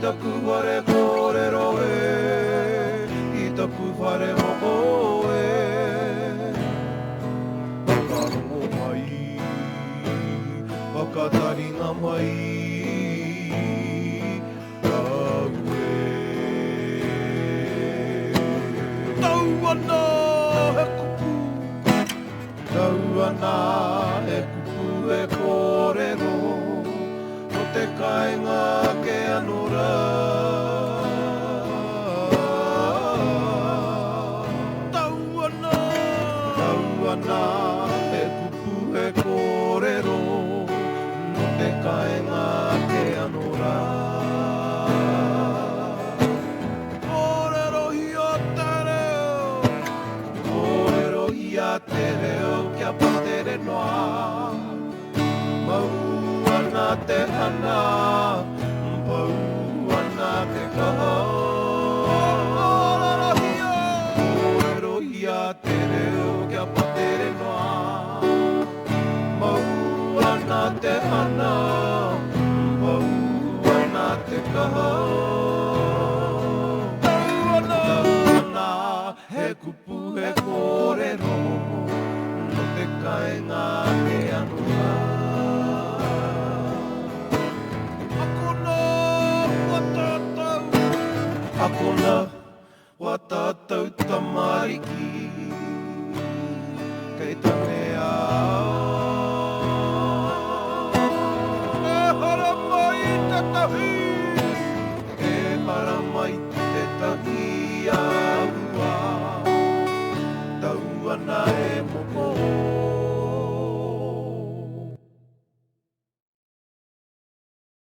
taku whare kōrero e, I taku whare moko e. Whakarongo mai, whakataringa mai, tau e. Tau ana he kupu, tau ana he kupu e kōrero, no te kāinga ke anora. Tau ana he kupu e kōrero, no te kāinga ke anora. Kōrero hi o te reo, kōrero hi a te reo, kia patere noa. Mau ana te hana, mau ana te kaha. Kōrero hi a te reo, kia patere noa. Mau ana te hana, mau ana te kaha. Tau ana he kupu he kōrero, no te kāinga ke anora. Akona wa tātou tamariki, kei tane ao. E hara mai te tahi, e hara mai te tahi a.